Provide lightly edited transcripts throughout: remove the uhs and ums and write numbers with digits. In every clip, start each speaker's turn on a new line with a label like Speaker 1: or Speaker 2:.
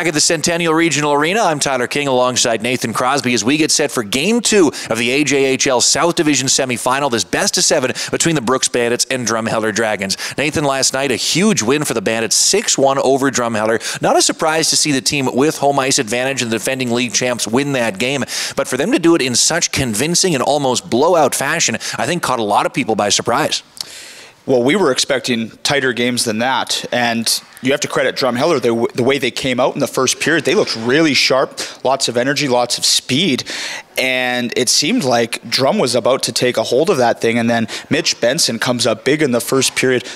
Speaker 1: Back at the Centennial Regional Arena, I'm Tyler King alongside Nathan Crosby as we get set for Game 2 of the AJHL South Division Semifinal, this best-of-7 between the Brooks Bandits and Drumheller Dragons. Nathan, last night, a huge win for the Bandits, 6-1 over Drumheller. Not a surprise to see the team with home ice advantage and the defending league champs win that game, but for them to do it in such convincing and almost blowout fashion, I think caught a lot of people by surprise.
Speaker 2: Well, we were expecting tighter games than that, and you have to credit Drumheller, the way they came out in the first period. They looked really sharp, lots of energy, lots of speed, and it seemed like Drum was about to take a hold of that thing, and then Mitch Benson comes up big in the first period.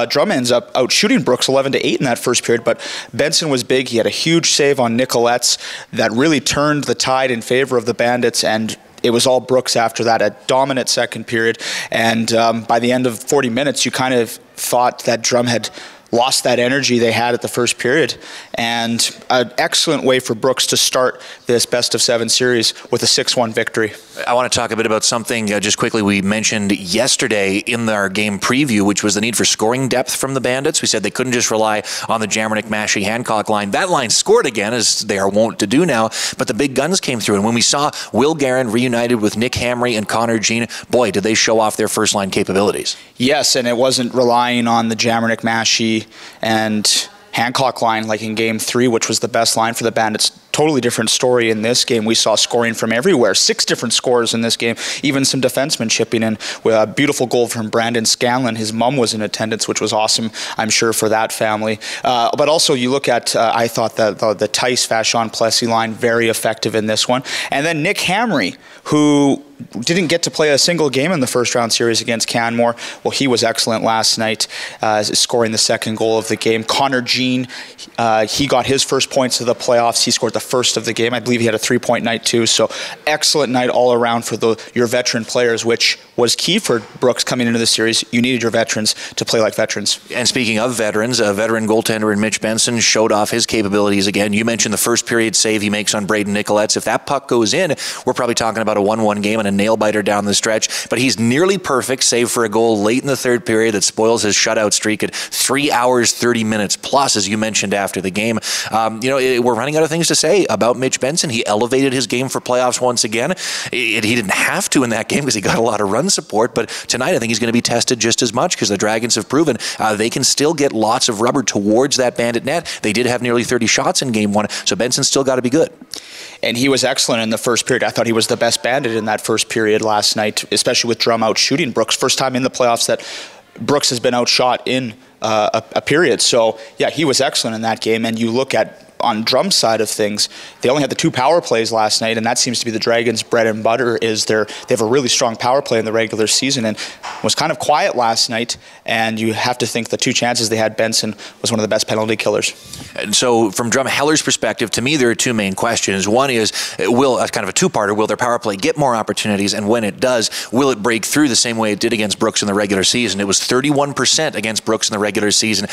Speaker 2: Drum ends up out shooting Brooks 11-8 in that first period, but Benson was big. He had a huge save on Nicolette's that really turned the tide in favor of the Bandits, and it was all Brooks after that, a dominant second period. And by the end of 40 minutes, you kind of thought that Drum had lost that energy they had at the first period. And an excellent way for Brooks to start this best-of-7 series with a 6-1 victory.
Speaker 1: I want to talk a bit about something just quickly we mentioned yesterday in our game preview, which was the need for scoring depth from the Bandits. We said they couldn't just rely on the Jammernick-Massey-Hancock line. That line scored again, as they are wont to do now, but the big guns came through. And when we saw Will Guerin reunited with Nick Hamry and Connor Jean, boy, did they show off their first-line capabilities.
Speaker 2: Yes, and it wasn't relying on the Jammernick-Massey and Hancock line like in Game 3, which was the best line for the Bandits. Totally different story in this game. We saw scoring from everywhere. 6 different scores in this game, even some defensemen chipping in. With a beautiful goal from Brandon Scanlon. His mom was in attendance, which was awesome, I'm sure, for that family. But also you look at, I thought the Tice Vachon Plessy line, very effective in this one. And then Nick Hamry, who didn't get to play a single game in the first round series against Canmore. Well, he was excellent last night, scoring the second goal of the game. Connor Jean, he got his first points of the playoffs. He scored the first of the game. I believe he had a 3-point night too. So excellent night all around for your veteran players, which was key for Brooks coming into the series. You needed your veterans to play like veterans.
Speaker 1: And speaking of veterans, a veteran goaltender in Mitch Benson showed off his capabilities again. You mentioned the first period save he makes on Braden Nicolette's. If that puck goes in, we're probably talking about a 1-1 game and a nail-biter down the stretch. But he's nearly perfect, save for a goal late in the third period that spoils his shutout streak at 3 hours, 30 minutes plus, as you mentioned after the game. We're running out of things to say about Mitch Benson. He elevated his game for playoffs once again. He didn't have to in that game because he got a lot of run support, but tonight I think he's going to be tested just as much because the Dragons have proven they can still get lots of rubber towards that Bandit net. They did have nearly 30 shots in Game 1, so Benson's still got to be good.
Speaker 2: And he was excellent in the first period. I thought he was the best Bandit in that first period last night, especially with Drum out shooting Brooks. First time in the playoffs that Brooks has been outshot in a period. So, yeah, he was excellent in that game. And you look at on Drum's side of things, they only had the 2 power plays last night, and that seems to be the Dragons' bread and butter. They have a really strong power play in the regular season, and was kind of quiet last night. And you have to think the 2 chances they had, Benson was one of the best penalty killers.
Speaker 1: And so, from Drumheller's perspective, to me, there are 2 main questions. One is, kind of a two-parter, will their power play get more opportunities? And when it does, will it break through the same way it did against Brooks in the regular season? It was 31% against Brooks in the regular season.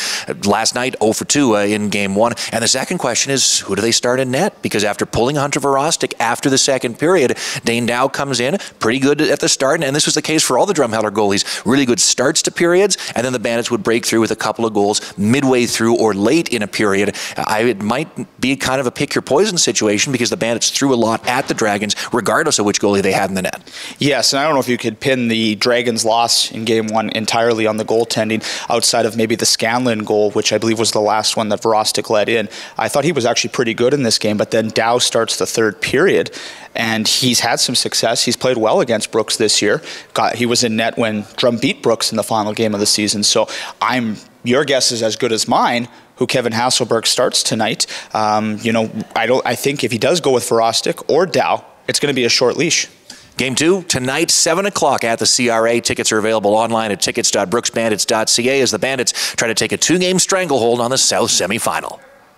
Speaker 1: Last night, 0 for 2 in Game 1. And the second question is, who do they start in net? Because after pulling Hunter Verostic after the second period, Dane Dow comes in, pretty good at the start, and this was the case for all the Drumheller goalies. Really good starts to periods, and then the Bandits would break through with a couple of goals midway through or late in a period. It might be kind of a pick-your-poison situation because the Bandits threw a lot at the Dragons, regardless of which goalie they had in the net.
Speaker 2: Yes, and I don't know if you could pin the Dragons' loss in Game 1 entirely on the goaltending, outside of maybe the Scanlon goal, which I believe was the last one that Verostic let in. I thought he was actually pretty good in this game, but then Dow starts the third period, and he's had some success. He's played well against Brooks this year. He was in net when Drum beat Brooks in the final game of the season. So your guess is as good as mine who Kevin Hasselberg starts tonight. I think if he does go with Verostic or Dow, it's going to be a short leash.
Speaker 1: Game 2, tonight, 7 o'clock at the CRA. Tickets are available online at tickets.brooksbandits.ca as the Bandits try to take a 2-game stranglehold on the South semifinal.